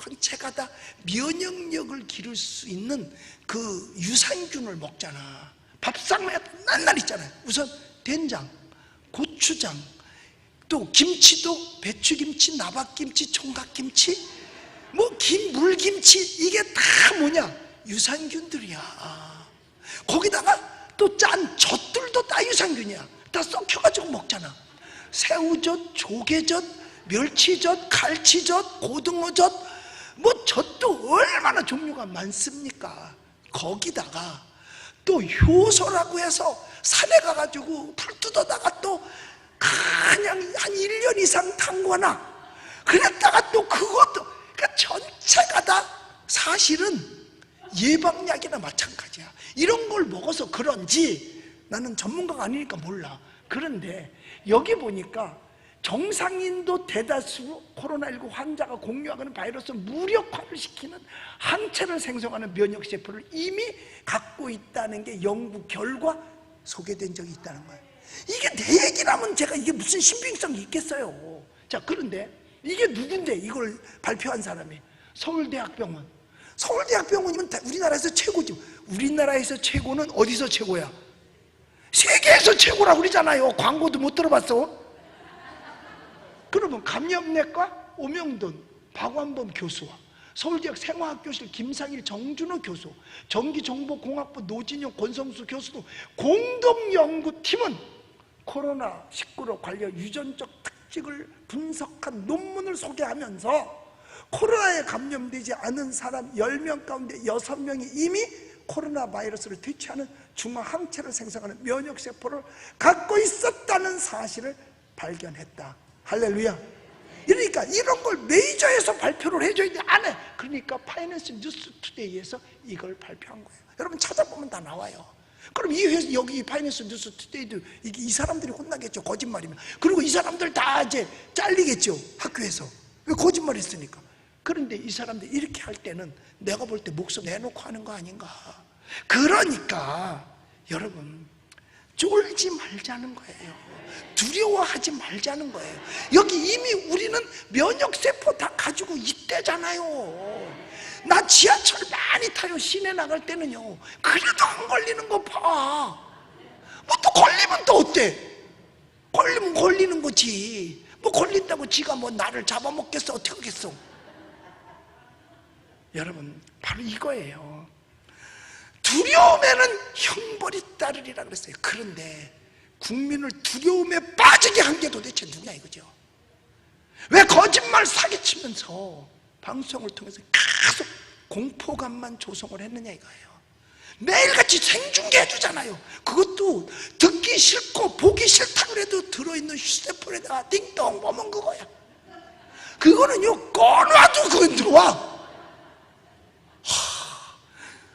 전체가 다 면역력을 기를 수 있는 그 유산균을 먹잖아. 밥상에 맨날 있잖아요. 우선 된장, 고추장, 또 김치도 배추김치, 나박김치, 총각김치, 뭐 물김치, 이게 다 뭐냐? 유산균들이야. 거기다가 또 짠 젓들도 다 유산균이야. 다 썩혀가지고 먹잖아. 새우젓, 조개젓, 멸치젓, 갈치젓, 고등어젓, 뭐 젓도 얼마나 종류가 많습니까? 거기다가 또 효소라고 해서 산에 가가지고 풀 뜯어다가 또 그냥 한 1년 이상 담거나 그랬다가 또 그것도, 그러니까 전체가 다 사실은 예방약이나 마찬가지야. 이런 걸 먹어서 그런지 나는 전문가가 아니니까 몰라. 그런데 여기 보니까 정상인도 대다수 코로나19 환자가 공유하는 바이러스를 무력화를 시키는 항체를 생성하는 면역세포를 이미 갖고 있다는 게 연구 결과 소개된 적이 있다는 거예요. 이게 내 얘기라면 제가 이게 무슨 신빙성이 있겠어요. 자, 그런데 이게 누군데 이걸 발표한 사람이? 서울대학병원. 서울대학병원이면 우리나라에서 최고지. 우리나라에서 최고는 어디서 최고야? 세계에서 최고라고 그러잖아요. 광고도 못 들어봤어? 그러면 감염내과 오명돈 박완범 교수와 서울대학 생화학교실 김상일 정준호 교수, 전기정보공학부 노진영 권성수 교수도 공동연구팀은 코로나19로 관련 유전적 특징을 분석한 논문을 소개하면서 코로나에 감염되지 않은 사람 10명 가운데 6명이 이미 코로나 바이러스를 퇴치하는 중화항체를 생성하는 면역세포를 갖고 있었다는 사실을 발견했다. 할렐루야. 그러니까 이런 걸 메이저에서 발표를 해줘야 돼. 안 해. 그러니까 파이낸스 뉴스 투데이에서 이걸 발표한 거예요. 여러분 찾아보면 다 나와요. 그럼 이 회사, 여기 파이낸스 뉴스 투데이도 이 사람들이 혼나겠죠, 거짓말이면. 그리고 이 사람들 다 이제 잘리겠죠, 학교에서. 왜 거짓말 했으니까. 그런데 이 사람들이 이렇게 할 때는 내가 볼 때 목숨 내놓고 하는 거 아닌가. 그러니까 여러분 쫄지 말자는 거예요. 두려워하지 말자는 거예요. 여기 이미 우리는 면역세포 다 가지고 있대잖아요. 나 지하철 많이 타요. 시내 나갈 때는요. 그래도 안 걸리는 거 봐. 뭐 또 걸리면 또 어때? 걸리면 걸리는 거지. 뭐 걸린다고 지가 뭐 나를 잡아먹겠어? 어떻게 하겠어? 여러분 바로 이거예요. 두려움에는 형벌이 따르리라 그랬어요. 그런데 국민을 두려움에 빠지게 한 게 도대체 누구냐 이거죠. 왜 거짓말 사기치면서 방송을 통해서 계속 공포감만 조성을 했느냐 이거예요. 매일같이 생중계 해주잖아요. 그것도 듣기 싫고 보기 싫다 그래도 들어있는 휴대폰에다가 띵동 보면 그거야. 그거는요 꺼놔도 그건 들어와.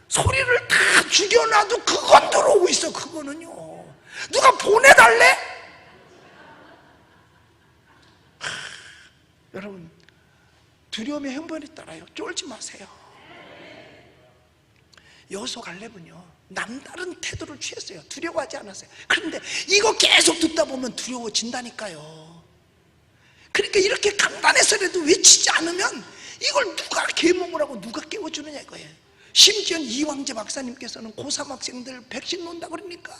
소리를 다 죽여놔도 그건 들어오고 있어. 그거는요 누가 보내달래? 여러분 두려움의 형벌이 따라요. 쫄지 마세요. 여호수아 갈렙은요 남다른 태도를 취했어요. 두려워하지 않았어요. 그런데 이거 계속 듣다 보면 두려워진다니까요. 그러니까 이렇게 강단에서라도 외치지 않으면 이걸 누가 계몽을 하고 누가 깨워주느냐 이거예요. 심지어 이왕재 박사님께서는 고3 학생들 백신 놓는다 그러니까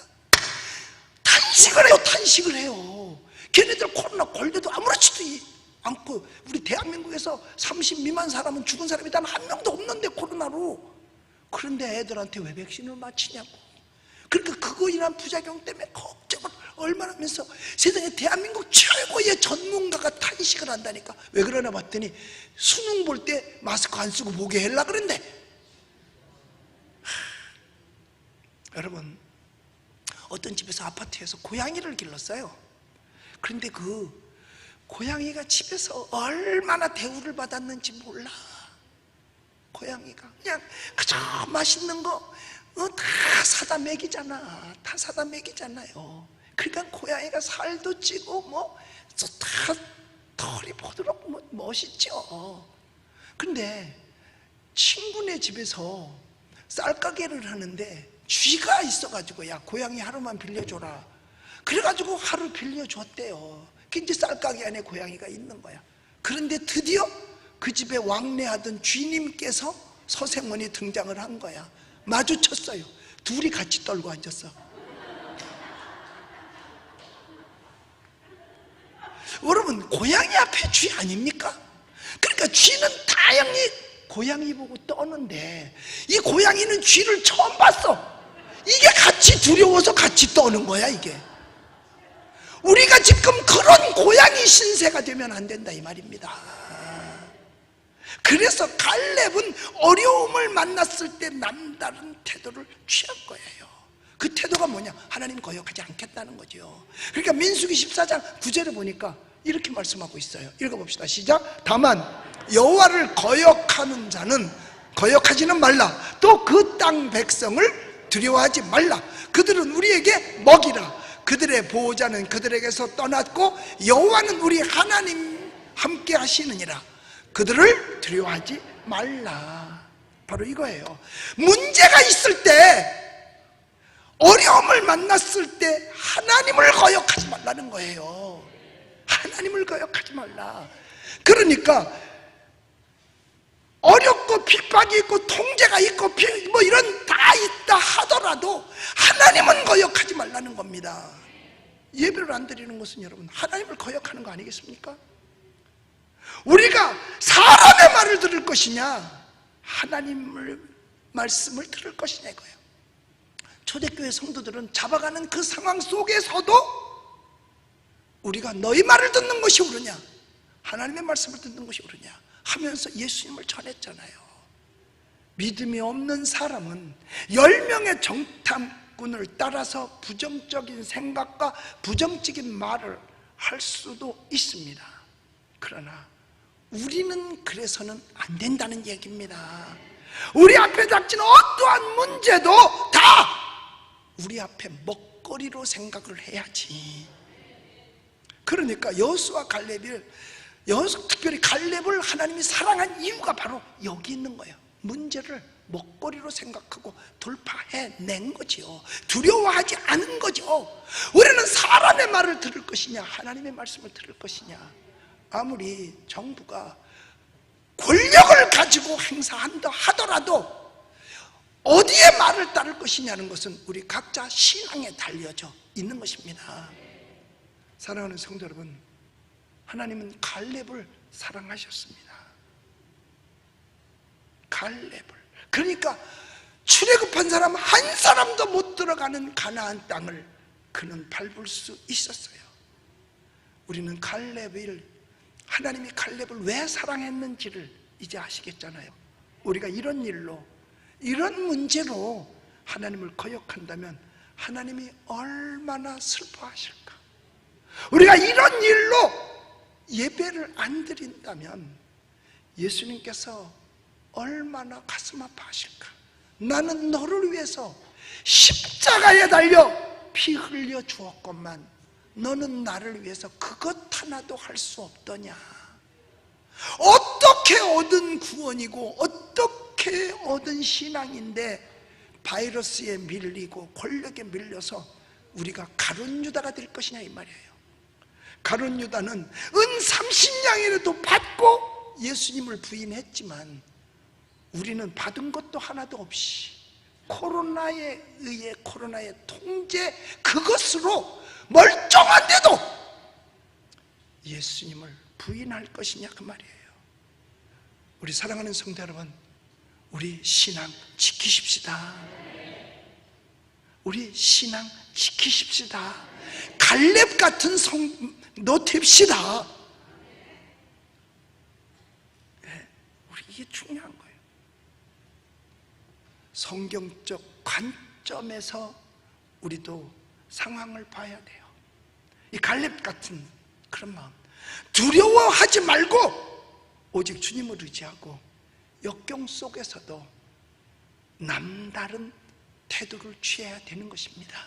탄식을 해요. 탄식을 해요. 걔네들 코로나 걸려도 아무렇지도 않고 우리 대한민국에서 30 미만 사람은 죽은 사람이 단 한 명도 없는데 코로나로. 그런데 애들한테 왜 백신을 맞히냐고. 그러니까 그거 인한 부작용 때문에 걱정을 얼마나 하면서 세상에 대한민국 최고의 전문가가 탄식을 한다니까. 왜 그러나 봤더니 수능 볼 때 마스크 안 쓰고 보게 하려고 그런데. 여러분 어떤 집에서 아파트에서 고양이를 길렀어요. 그런데 그 고양이가 집에서 얼마나 대우를 받았는지 몰라. 고양이가 그냥 그저 맛있는 거 다 사다 먹이잖아. 다 사다 먹이잖아요. 그러니까 고양이가 살도 찌고 뭐 다 털이 보드럽고 멋있죠. 근데 친구네 집에서 쌀가게를 하는데 쥐가 있어가지고 야 고양이 하루만 빌려줘라. 그래가지고 하루 빌려줬대요. 그 이제 쌀가게 안에 고양이가 있는 거야. 그런데 드디어 그 집에 왕래하던 쥐님께서 서생원이 등장을 한 거야. 마주쳤어요. 둘이 같이 떨고 앉았어. 여러분 고양이 앞에 쥐 아닙니까? 그러니까 쥐는 다행히 고양이 보고 떠는데 이 고양이는 쥐를 처음 봤어. 이게 같이 두려워서 같이 떠는 거야. 이게 우리가 지금 그런 고양이 신세가 되면 안 된다 이 말입니다. 그래서 갈렙은 어려움을 만났을 때 남다른 태도를 취한 거예요. 그 태도가 뭐냐? 하나님 거역하지 않겠다는 거죠. 그러니까 민수기 14장 9절에 보니까 이렇게 말씀하고 있어요. 읽어봅시다. 시작. 다만 여호와를 거역하는 자는 거역하지는 말라. 또 그 땅 백성을 두려워하지 말라. 그들은 우리에게 먹이라. 그들의 보호자는 그들에게서 떠났고 여호와는 우리 하나님 함께 하시느니라. 그들을 두려워하지 말라. 바로 이거예요. 문제가 있을 때, 어려움을 만났을 때 하나님을 거역하지 말라는 거예요. 하나님을 거역하지 말라. 그러니까 어렵고 핍박이 있고 통제가 있고 뭐 이런 다 있다 하더라도 하나님은 거역하지 말라는 겁니다. 예배를 안 드리는 것은 여러분 하나님을 거역하는 거 아니겠습니까? 우리가 사람의 말을 들을 것이냐 하나님의 말씀을 들을 것이냐 이거예요. 초대교회 성도들은 잡아가는 그 상황 속에서도 우리가 너희 말을 듣는 것이 옳으냐 하나님의 말씀을 듣는 것이 옳으냐 하면서 예수님을 전했잖아요. 믿음이 없는 사람은 10명의 정탐꾼을 따라서 부정적인 생각과 부정적인 말을 할 수도 있습니다. 그러나 우리는 그래서는 안 된다는 얘기입니다. 우리 앞에 닥친 어떠한 문제도 다 우리 앞에 먹거리로 생각을 해야지. 그러니까 여호수아 갈렙을, 특별히 갈렙을 하나님이 사랑한 이유가 바로 여기 있는 거예요. 문제를 먹거리로 생각하고 돌파해낸 거지요. 두려워하지 않은 거죠. 우리는 사람의 말을 들을 것이냐, 하나님의 말씀을 들을 것이냐. 아무리 정부가 권력을 가지고 행사한다 하더라도 어디에 말을 따를 것이냐는 것은 우리 각자 신앙에 달려져 있는 것입니다. 사랑하는 성도 여러분, 하나님은 갈렙을 사랑하셨습니다. 갈렙을. 그러니까 출애굽한 사람 한 사람도 못 들어가는 가나안 땅을 그는 밟을 수 있었어요. 우리는 하나님이 갈렙을 왜 사랑했는지를 이제 아시겠잖아요. 우리가 이런 일로, 이런 문제로 하나님을 거역한다면 하나님이 얼마나 슬퍼하실까. 우리가 이런 일로 예배를 안 드린다면 예수님께서 얼마나 가슴 아파하실까. 나는 너를 위해서 십자가에 달려 피 흘려 주었건만 너는 나를 위해서 그것 하나도 할 수 없더냐. 어떻게 얻은 구원이고 어떻게 얻은 신앙인데 바이러스에 밀리고 권력에 밀려서 우리가 가룟 유다가 될 것이냐 이 말이에요. 가룟 유다는 은 30냥이라도 받고 예수님을 부인했지만 우리는 받은 것도 하나도 없이 코로나에 의해 코로나의 통제 그것으로 멀쩡한데도 예수님을 부인할 것이냐 그 말이에요. 우리 사랑하는 성도 여러분, 우리 신앙 지키십시다. 우리 신앙 지키십시다. 갈렙 같은 성도 됩시다. 네, 우리 이게 중요한 거예요. 성경적 관점에서 우리도 상황을 봐야 돼요. 이 갈렙 같은 그런 마음, 두려워하지 말고 오직 주님을 의지하고 역경 속에서도 남다른 태도를 취해야 되는 것입니다.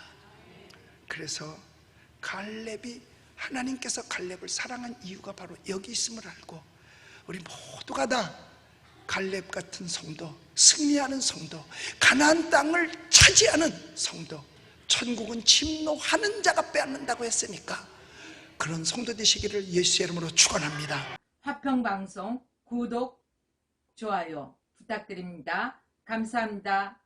그래서 갈렙이, 하나님께서 갈렙을 사랑한 이유가 바로 여기 있음을 알고 우리 모두가 다 갈렙 같은 성도, 승리하는 성도, 가나안 땅을 차지하는 성도, 천국은 침노하는 자가 빼앗는다고 했으니까 그런 성도 되시기를 예수의 이름으로 축원합니다. 화평방송 구독, 좋아요 부탁드립니다. 감사합니다.